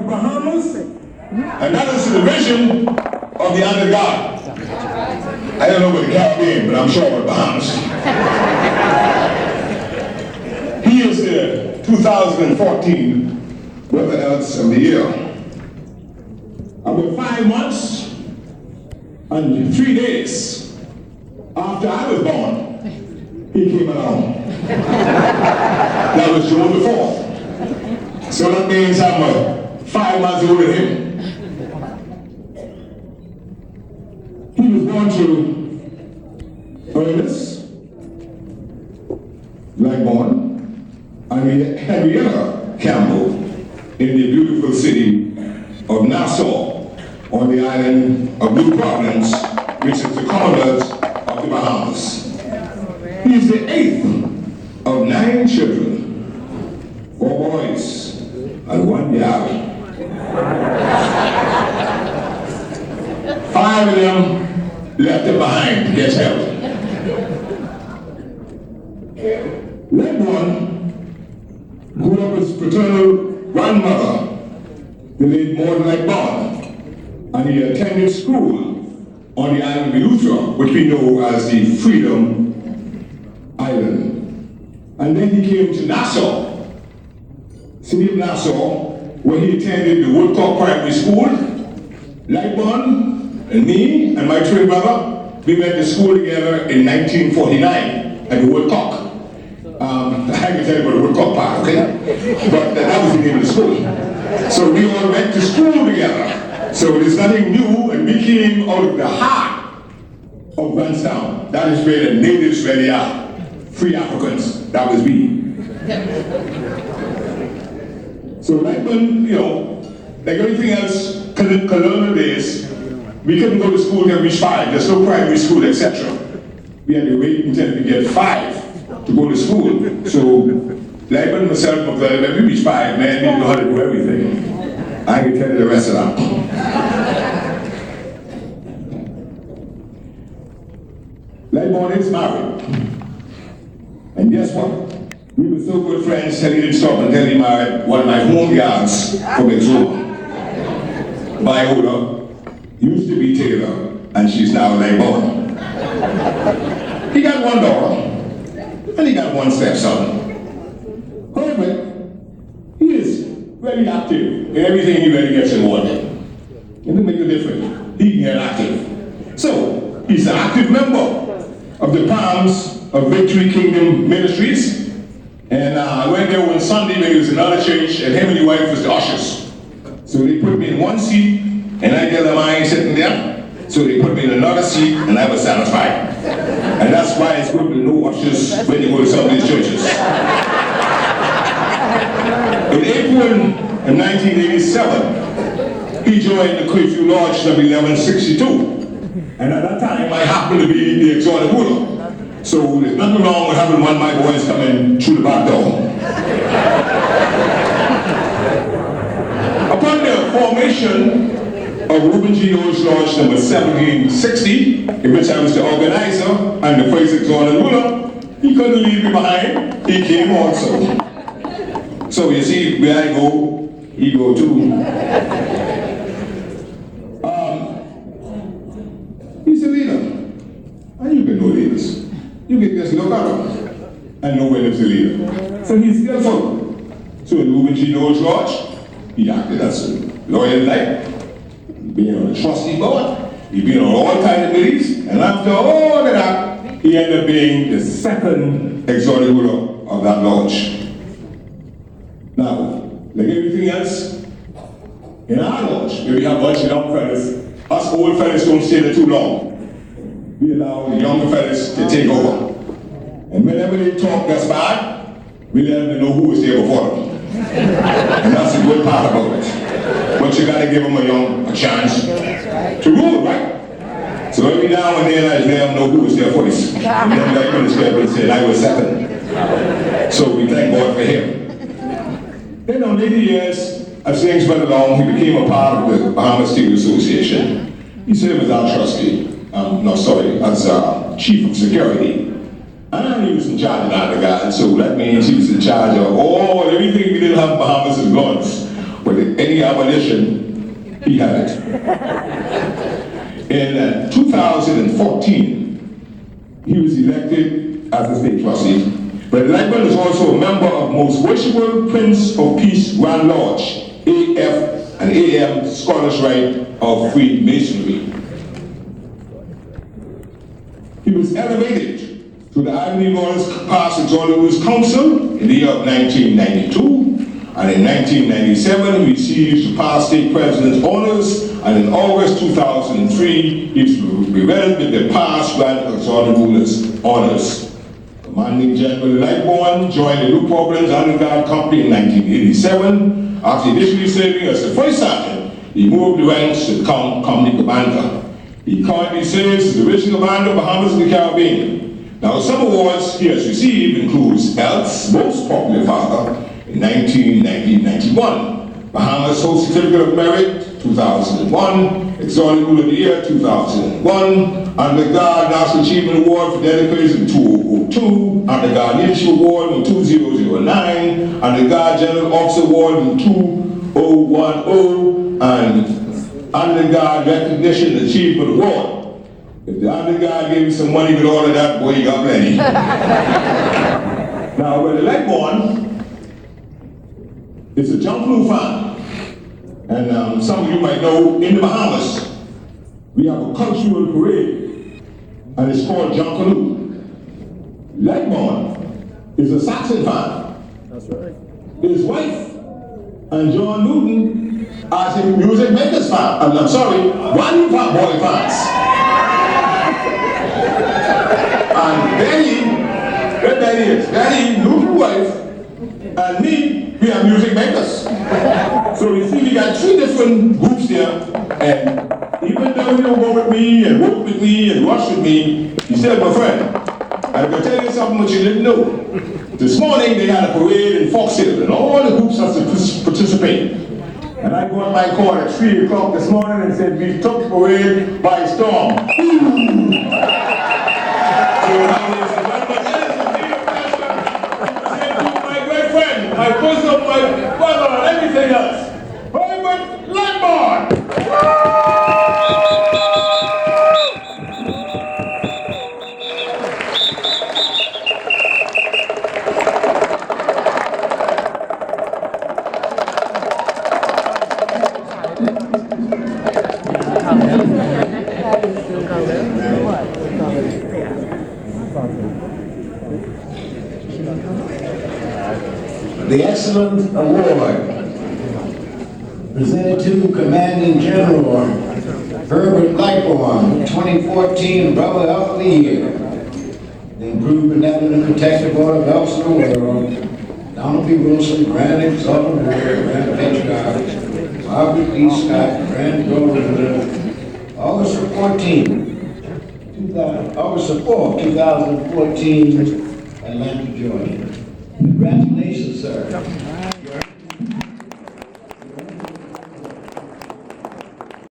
Bahamas, and that is the vision of the under God. I don't know about the Caribbean, but I'm sure about Bahamas. He is the 2014 Brother Else of the Year. About 5 months and 3 days after I was born, he came along. That was June the 4th. So that means I'm 5 months older than him. He was born to Ernest, Lightbourne, and Henrietta Campbell in the beautiful city of Nassau on the island of New Providence, which is the Commonwealth of the Bahamas. He is the 8th of 9 children, 4 boys and 1 girl. 5 of them left him behind to get help. Lightbourne grew up with his paternal grandmother, the late Maud Lightbourne, and he attended school on the island of Eleuthera, which we know as the Freedom Island. And then he came to Nassau, city of Nassau, where he attended the Woodcock Primary School. Lightbourne and me and my twin brother, we went to school together in 1949 at the Woodcock. I can tell you about the Woodcock part, okay? But that was the name of the school. So we all went to school together. So there's nothing new, and we came out of the heart of Winston. That is where the natives really are. Free Africans, that was we. So Lightbourne, you know, like everything else, colonial days, we couldn't go to school till we reached 5. There's no primary school, etc. We had to wait until we get 5 to go to school. So Lightbourne, myself, my brother, when we reached 5, man, we know how to do everything. I can tell you the rest of that. Lightbourne is married. And guess what? We were so good friends till he didn't stop until he married one of my home guards from Exuma. Viola used to be Taylor, and she's now Lightbourne. He got 1 daughter, and he got 1 stepson. Herbert, he is very active in everything he really gets involved in. It will make a difference. He can get active. So, he's an active member of the Palms of Victory Kingdom Ministries. And I went there one Sunday when he was in another church, and him and his wife was the ushers. So they put me in one seat, and I tell them I ain't sitting there. So they put me in another seat, and I was satisfied. And that's why it's good to know ushers when you go to some of these churches. In April of 1987, he joined the Curfew Lodge number 1162. And at that time, I happened to be the exhorted ruler. So there's nothing wrong with having one of my boys come in through the back door. Upon the formation of Reuben G. Knowles Lodge number 1760, in which I was the organizer and the first exhorted ruler, he couldn't leave me behind. He came also. So you see, where I go, he go too. He's a leader. And you can know leaders. You can just look at him and know when it's a leader. So he's skillful. So in Reuben G. Knowles Lodge, he acted as a loyal knight. He been on the trustee board. He been on all kinds of committees. And after all of that, he ended up being the second exhorted ruler of that lodge. Now, like everything else, in our lodge, where we have a bunch of young fellas, us old fellas don't stay there too long. We allow the younger fellas to take over. And whenever they talk that's bad, we let them know who was there before them. And that's the good part about it. But you gotta give them a chance to rule, right? So every now and then I let them know who was there first. And then like Minister said, I was second. So we thank God for him. Then in later years, as things went along, he became a part of the Bahamas Steel Association. He served as our trustee. As chief of security. And he was in charge of that guy, so that means he was in charge of everything we didn't have in Bahamas as guns. but any abolition, he had it. In 2014, he was elected as a state trustee, but Lightbourne is also a member of Most Worshipful Prince of Peace Grand Lodge, AF and AM Scottish Rite of Freemasonry. He was elevated to the IBPOEW Past Exalted Council in the year of 1992, and in 1997 he received the past state president's honors, and in August 2003 he was presented with the past Grand Exalted Rulers honors. Commanding General Lightbourne joined the Newport Underground Company in 1987. After initially serving as the first sergeant, he moved the ranks to become company commander. He currently serves as the Division Commander of Bahamas and the Caribbean. Now, some awards he has received includes Health's Most Popular Father in 1991, Bahamas Host Certificate of Merit 2001, Exalted Ruler of the Year 2001, Under God National Achievement Award for dedication in 2002, Under God Leadership Award in 2009, Under God General Officer Award in 2010, and Under God Recognition and Achievement Award. If the under God gave you some money with all of that, boy, you got plenty. Now, with the Lightbourne, it's a Junkanoo farm. And some of you might know, in the Bahamas, we have a cultural parade, and it's called Junkanoo. Lightbourne is a Saxon farm. That's right. His wife and John Newton are the music makers farm. I'm sorry, Whylly farm boy farms. And Benny, Newton's wife, and me, we are music makers. So you see, we got three different groups here, and even though you go with me and work with me and rush with me, you still my friend. I'm going to tell you something that you didn't know. This morning they had a parade in Fox Hill, and all the groups have to participate. And I got my call at 3 o'clock this morning and said, we took the parade by storm. So now, ladies and gentlemen, it is indeed a pleasure to say to my great friend, my bosom, my brother, and everything else, Herbert Lightbourne! The Excellent Award presented to Commanding General Herbert Lightbourne, 2014 Brother of the Year. The Improved Benevolent Protective Order of Elks in the World, Donald P. Wilson, Grand Exalted Warrior, Grand Patriarch, Margaret D. Scott, Grand Rolle, August 4, 2014, Atlanta, Georgia. Congratulations, sir.